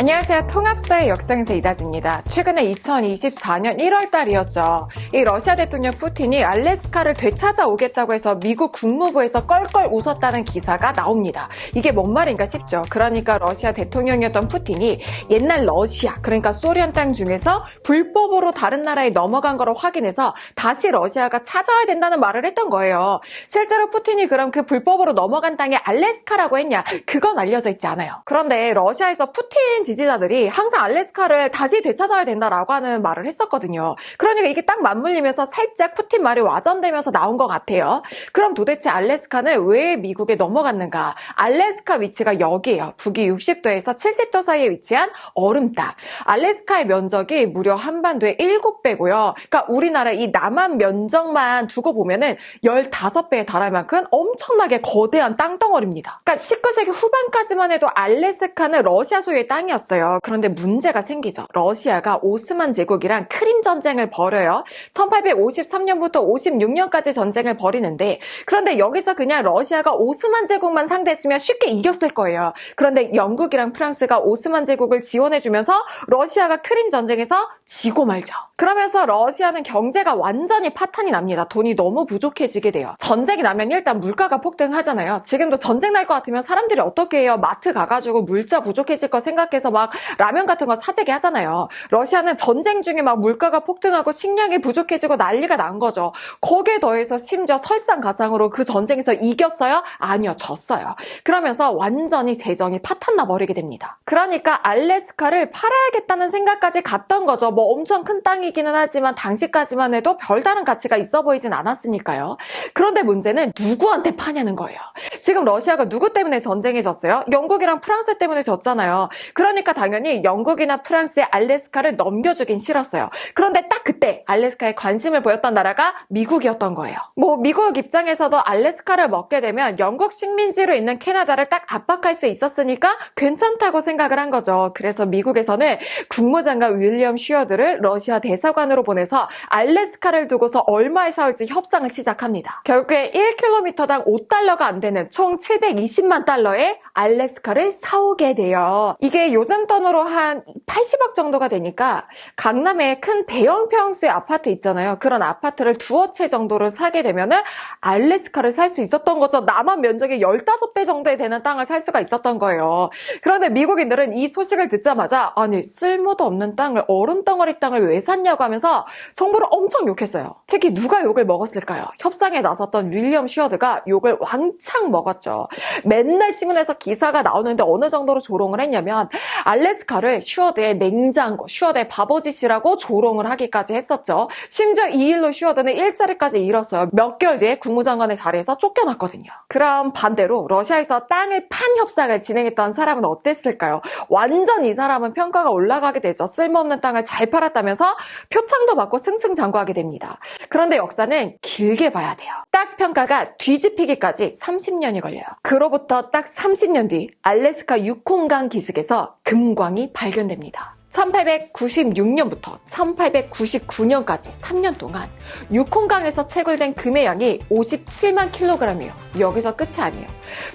안녕하세요. 통합사의 역사강사 이다지입니다. 최근에 2024년 1월 달이었죠. 이 러시아 대통령 푸틴이 알래스카를 되찾아오겠다고 해서 미국 국무부에서 껄껄 웃었다는 기사가 나옵니다. 이게 뭔 말인가 싶죠. 그러니까 러시아 대통령이었던 푸틴이 옛날 러시아, 그러니까 소련 땅 중에서 불법으로 다른 나라에 넘어간 거를 확인해서 다시 러시아가 찾아야 된다는 말을 했던 거예요. 실제로 푸틴이 그럼 그 불법으로 넘어간 땅이 알래스카라고 했냐? 그건 알려져 있지 않아요. 그런데 러시아에서 푸틴 지지자들이 항상 알래스카를 다시 되찾아야 된다라고 하는 말을 했었거든요. 그러니까 이게 딱 맞물리면서 살짝 푸틴 말이 와전되면서 나온 것 같아요. 그럼 도대체 알래스카는 왜 미국에 넘어갔는가? 알래스카 위치가 여기예요. 북위 60도에서 70도 사이에 위치한 얼음 땅. 알래스카의 면적이 무려 한반도의 7배고요. 그러니까 우리나라 이 남한 면적만 두고 보면은 15배에 달할 만큼 엄청나게 거대한 땅덩어리입니다. 그러니까 19세기 후반까지만 해도 알래스카는 러시아 소유의 땅이었어요. 그런데 문제가 생기죠. 러시아가 오스만 제국이랑 크림 전쟁을 벌여요. 1853년부터 56년까지 전쟁을 벌이는데, 그런데 여기서 그냥 러시아가 오스만 제국만 상대했으면 쉽게 이겼을 거예요. 그런데 영국이랑 프랑스가 오스만 제국을 지원해주면서 러시아가 크림 전쟁에서 지고 말죠. 그러면서 러시아는 경제가 완전히 파탄이 납니다. 돈이 너무 부족해지게 돼요. 전쟁이 나면 일단 물가가 폭등하잖아요. 지금도 전쟁 날 것 같으면 사람들이 어떻게 해요? 마트 가가지고 물자 부족해질 거 생각해서 막 라면 같은 거 사재기 하잖아요. 러시아는 전쟁 중에 막 물가가 폭등하고 식량이 부족해지고 난리가 난 거죠. 거기에 더해서 심지어 설상가상으로 그 전쟁에서 이겼어요? 아니요, 졌어요. 그러면서 완전히 재정이 파탄나 버리게 됩니다. 그러니까 알래스카를 팔아야겠다는 생각까지 갔던 거죠. 뭐 엄청 큰 땅이기는 하지만 당시까지만 해도 별다른 가치가 있어 보이진 않았으니까요. 그런데 문제는 누구한테 파냐는 거예요. 지금 러시아가 누구 때문에 전쟁에 졌어요? 영국이랑 프랑스 때문에 졌잖아요. 그러니까 당연히 영국이나 프랑스에 알래스카를 넘겨주긴 싫었어요. 그런데 딱 그때 알래스카에 관심을 보였던 나라가 미국이었던 거예요. 뭐 미국 입장에서도 알래스카를 먹게 되면 영국 식민지로 있는 캐나다를 딱 압박할 수 있었으니까 괜찮다고 생각을 한 거죠. 그래서 미국에서는 국무장관 윌리엄 슈어드를 러시아 대사관으로 보내서 알래스카를 두고서 얼마에 사올지 협상을 시작합니다. 결국에 1km당 5달러가 안 되는 총 720만 달러에 알래스카를 사오게 돼요. 이게 요즘 돈으로 한 80억 정도가 되니까 강남에 큰 대형 평수의 아파트 있잖아요. 그런 아파트를 두어 채 정도를 사게 되면은 알래스카를 살 수 있었던 거죠. 남한 면적의 15배 정도에 되는 땅을 살 수가 있었던 거예요. 그런데 미국인들은 이 소식을 듣자마자 아니 쓸모도 없는 땅을, 얼음덩어리 땅을 왜 샀냐고 하면서 정부를 엄청 욕했어요. 특히 누가 욕을 먹었을까요? 협상에 나섰던 윌리엄 슈어드가 욕을 왕창 먹었죠. 맨날 신문에서 기사가 나오는데 어느 정도로 조롱을 했냐면 알래스카를 슈어드의 냉장고, 슈어드의 바보짓이라고 조롱을 하기까지 했었죠. 심지어 이 일로 슈어드는 일자리까지 잃었어요. 몇 개월 뒤에 국무장관의 자리에서 쫓겨났거든요. 그럼 반대로 러시아에서 땅을 판 협상을 진행했던 사람은 어땠을까요? 완전 이 사람은 평가가 올라가게 되죠. 쓸모없는 땅을 잘 팔았다면서 표창도 받고 승승장구하게 됩니다. 그런데 역사는 길게 봐야 돼요. 딱 평가가 뒤집히기까지 30년이 걸려요. 그로부터 딱 30년 뒤 알래스카 유콘강 기슭에서 금광이 발견됩니다. 1896년부터 1899년까지 3년 동안 유콘강에서 채굴된 금의 양이 57만 킬로그램이에요. 여기서 끝이 아니에요.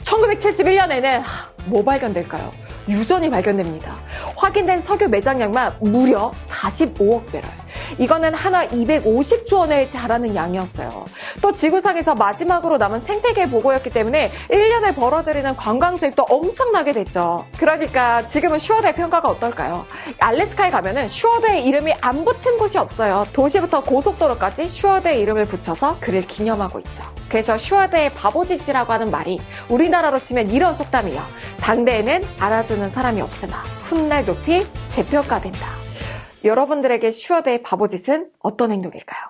1971년에는 뭐 발견될까요? 유전이 발견됩니다. 확인된 석유 매장량만 무려 45억 배럴. 이거는 하나 250조 원에 달하는 양이었어요. 또 지구상에서 마지막으로 남은 생태계 보고였기 때문에 1년에 벌어들이는 관광 수입도 엄청나게 됐죠. 그러니까 지금은 슈어드의 평가가 어떨까요? 알래스카에 가면은 슈어드의 이름이 안 붙은 곳이 없어요. 도시부터 고속도로까지 슈어드의 이름을 붙여서 그를 기념하고 있죠. 그래서 슈어드의 바보짓이라고 하는 말이 우리나라로 치면 이런 속담이에요. 당대에는 알아주는 사람이 없으나 훗날 높이 재평가된다. 여러분들에게 슈어드의 바보짓은 어떤 행동일까요?